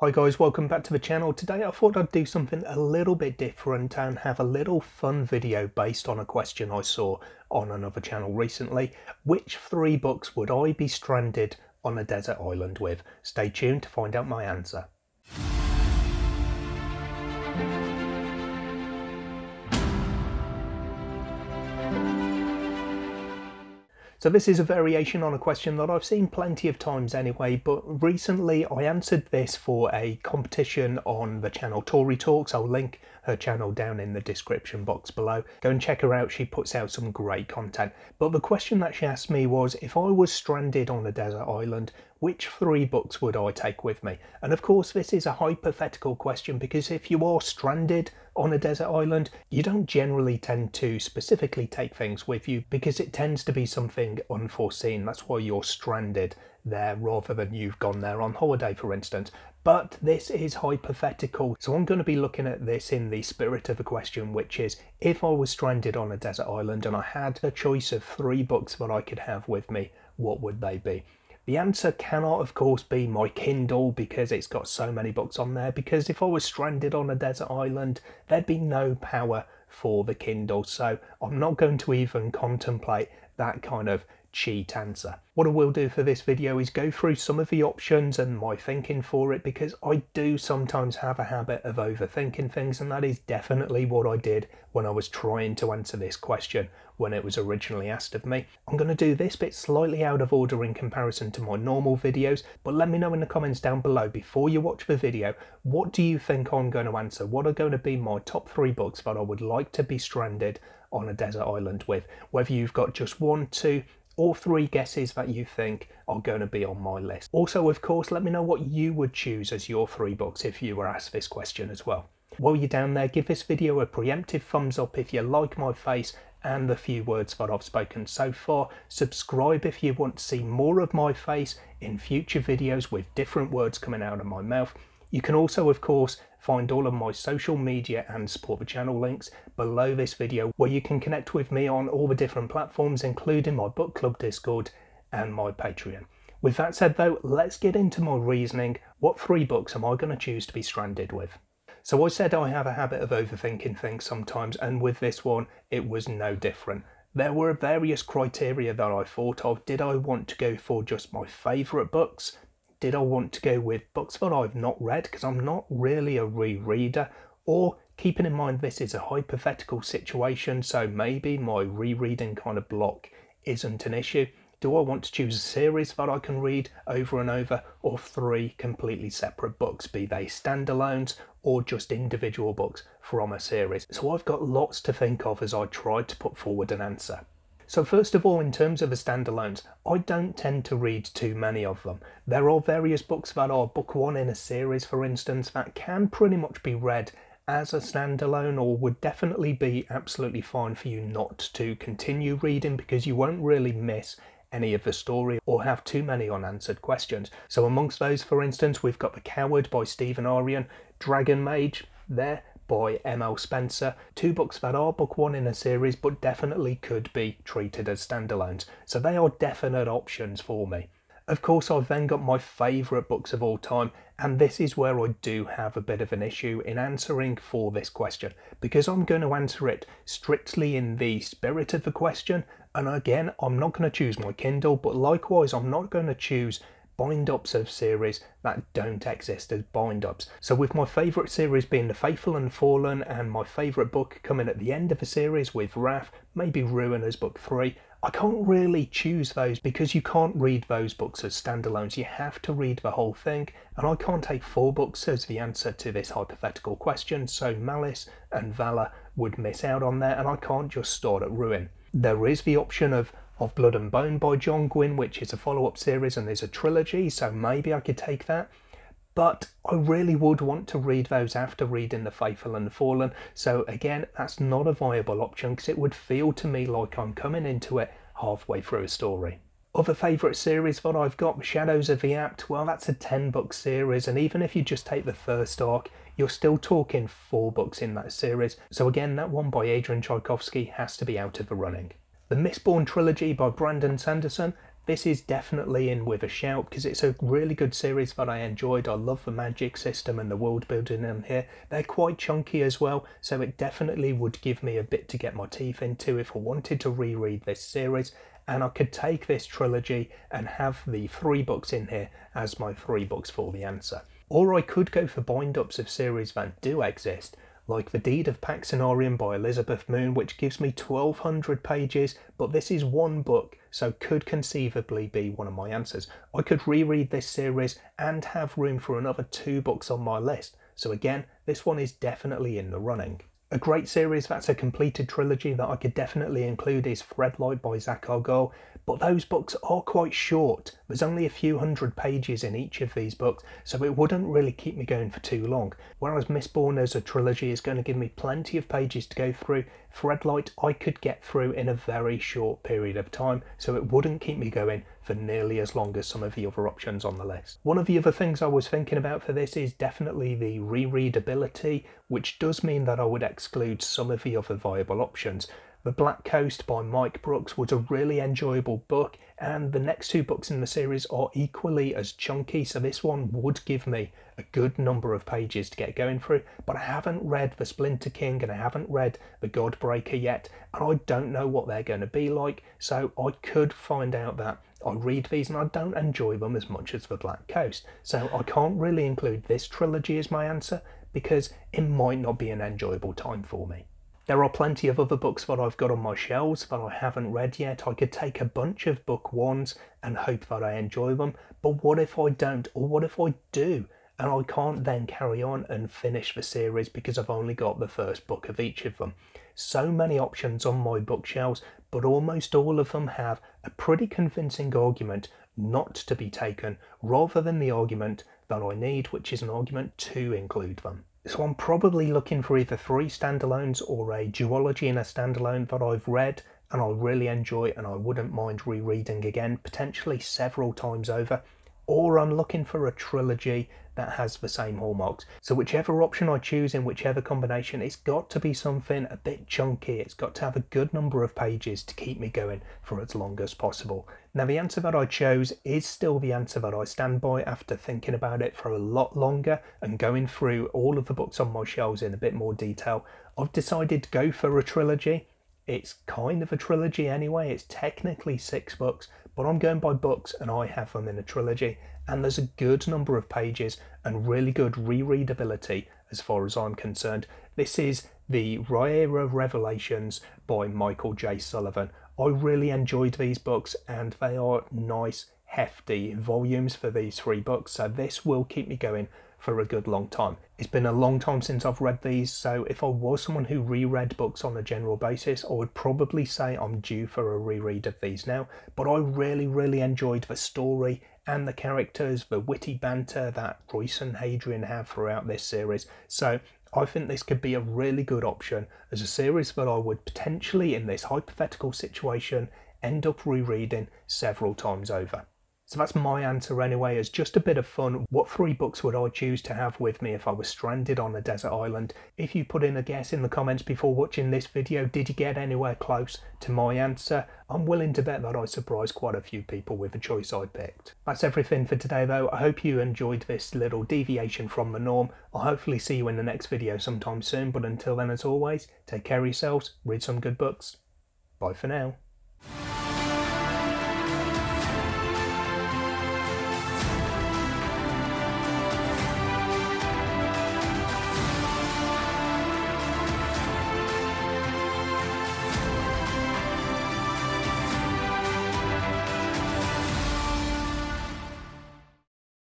Hi guys, welcome back to the channel. Today I thought I'd do something a little bit different and have a little fun video based on a question I saw on another channel recently. Which 3 books would I be stranded on a desert island with? Stay tuned to find out my answer. So this is a variation on a question that I've seen plenty of times anyway, but recently I answered this for a competition on the channel Tory Talks. I'll link her channel down in the description box below. Go and check her out, she puts out some great content. But the question that she asked me was, if I was stranded on a desert island, which 3 books would I take with me? And of course this is a hypothetical question because if you are stranded on a desert island, you don't generally tend to specifically take things with you because it tends to be something unforeseen. That's why you're stranded there rather than you've gone there on holiday, for instance. But this is hypothetical, so I'm going to be looking at this in the spirit of the question, which is, if I was stranded on a desert island and I had a choice of 3 books that I could have with me, what would they be? The answer cannot, of course, be my Kindle because it's got so many books on there, because if I was stranded on a desert island, there'd be no power for the Kindle, so I'm not going to even contemplate that kind of cheat answer. What I will do for this video is go through some of the options and my thinking for it, because I do sometimes have a habit of overthinking things, and that is definitely what I did when I was trying to answer this question when it was originally asked of me. I'm going to do this bit slightly out of order in comparison to my normal videos, but let me know in the comments down below before you watch the video, what do you think I'm going to answer? What are going to be my top 3 books that I would like to be stranded on a desert island with? Whether you've got just 1, 2, or 3 guesses that you think are going to be on my list. Also, of course, let me know what you would choose as your 3 books if you were asked this question as well. While you're down there, give this video a preemptive thumbs up if you like my face and the few words that I've spoken so far. Subscribe if you want to see more of my face in future videos with different words coming out of my mouth. You can also, of course, find all of my social media and support the channel links below this video, where you can connect with me on all the different platforms, including my book club Discord and my Patreon. With that said though, let's get into my reasoning. What 3 books am I going to choose to be stranded with? So I said I have a habit of overthinking things sometimes, and with this one it was no different. There were various criteria that I thought of. Did I want to go for just my favourite books? Did I want to go with books that I've not read, because I'm not really a rereader? Or, keeping in mind this is a hypothetical situation, so maybe my rereading kind of block isn't an issue. Do I want to choose a series that I can read over and over, or 3 completely separate books, be they standalones or just individual books from a series? So I've got lots to think of as I try to put forward an answer. So first of all, in terms of the standalones, I don't tend to read too many of them. There are various books that are book 1 in a series, for instance, that can pretty much be read as a standalone, or would definitely be absolutely fine for you not to continue reading, because you won't really miss any of the story or have too many unanswered questions. So amongst those, for instance, we've got The Coward by Stephen Aryan, Dragon Mage there by M.L. Spencer, 2 books that are book 1 in a series but definitely could be treated as standalones. So they are definite options for me. Of course, I've then got my favourite books of all time, and this is where I do have a bit of an issue in answering for this question, because I'm going to answer it strictly in the spirit of the question. And again, I'm not going to choose my Kindle, but likewise I'm not going to choose bind-ups of series that don't exist as bind-ups. So with my favourite series being The Faithful and Fallen, and my favourite book coming at the end of the series with Wrath, maybe Ruin as book 3, I can't really choose those because you can't read those books as standalones. You have to read the whole thing, and I can't take 4 books as the answer to this hypothetical question, so Malice and Valor would miss out on there, and I can't just start at Ruin. There is the option of Blood and Bone by John Gwynne, which is a follow-up series and there's a trilogy, so maybe I could take that. But I really would want to read those after reading The Faithful and the Fallen, so again, that's not a viable option because it would feel to me like I'm coming into it halfway through a story. Other favourite series that I've got, The Shadows of the Apt, well, that's a 10-book series, and even if you just take the first arc, you're still talking 4 books in that series, so again, that one by Adrian Tchaikovsky has to be out of the running. The Mistborn trilogy by Brandon Sanderson, this is definitely in with a shout because it's a really good series that I enjoyed. I love the magic system and the world building in here. They're quite chunky as well, so it definitely would give me a bit to get my teeth into if I wanted to reread this series. And I could take this trilogy and have the 3 books in here as my 3 books for the answer. Or I could go for bind-ups of series that do exist, like The Deed of Paxenarium by Elizabeth Moon, which gives me 1200 pages, but this is 1 book, so could conceivably be one of my answers. I could reread this series and have room for another 2 books on my list, so again, this one is definitely in the running. A great series that's a completed trilogy that I could definitely include is Threadlight by Zach Argyle, but those books are quite short. There's only a few hundred pages in each of these books, so it wouldn't really keep me going for too long. Whereas Mistborn as a trilogy is going to give me plenty of pages to go through, Threadlight I could get through in a very short period of time, so it wouldn't keep me going for nearly as long as some of the other options on the list. One of the other things I was thinking about for this is definitely the rereadability, which does mean that I would exclude some of the other viable options. The Black Coast by Mike Brooks was a really enjoyable book, and the next 2 books in the series are equally as chunky, so this one would give me a good number of pages to get going through, but I haven't read The Splinter King and I haven't read The Godbreaker yet, and I don't know what they're going to be like, so I could find out that I read these and I don't enjoy them as much as The Black Coast, so I can't really include this trilogy as my answer because it might not be an enjoyable time for me. There are plenty of other books that I've got on my shelves that I haven't read yet. I could take a bunch of book 1s and hope that I enjoy them, but what if I don't, or what if I do and I can't then carry on and finish the series because I've only got the first book of each of them? So many options on my bookshelves, but almost all of them have a pretty convincing argument not to be taken rather than the argument that I need, which is an argument to include them. So I'm probably looking for either 3 standalones or a duology in a standalone that I've read and I really enjoy and I wouldn't mind rereading again, potentially several times over, or I'm looking for a trilogy that has the same hallmarks. So whichever option I choose in whichever combination, it's got to be something a bit chunky. It's got to have a good number of pages to keep me going for as long as possible. Now the answer that I chose is still the answer that I stand by after thinking about it for a lot longer and going through all of the books on my shelves in a bit more detail. I've decided to go for a trilogy. It's kind of a trilogy anyway, it's technically 6 books, but I'm going by books and I have them in a trilogy, and there's a good number of pages and really good rereadability as far as I'm concerned. This is the Rhaenyra Revelations by Michael J. Sullivan. I really enjoyed these books and they are nice, hefty volumes for these 3 books, so this will keep me going for a good long time. It's been a long time since I've read these, so if I was someone who reread books on a general basis, I would probably say I'm due for a reread of these now, but I really enjoyed the story and the characters, the witty banter that Royce and Hadrian have throughout this series, so I think this could be a really good option as a series that I would potentially, in this hypothetical situation, end up rereading several times over. So that's my answer anyway, as just a bit of fun. What 3 books would I choose to have with me if I was stranded on a desert island? If you put in a guess in the comments before watching this video, did you get anywhere close to my answer? I'm willing to bet that I surprised quite a few people with the choice I picked. That's everything for today though. I hope you enjoyed this little deviation from the norm. I'll hopefully see you in the next video sometime soon, but until then, as always, take care of yourselves, read some good books. Bye for now.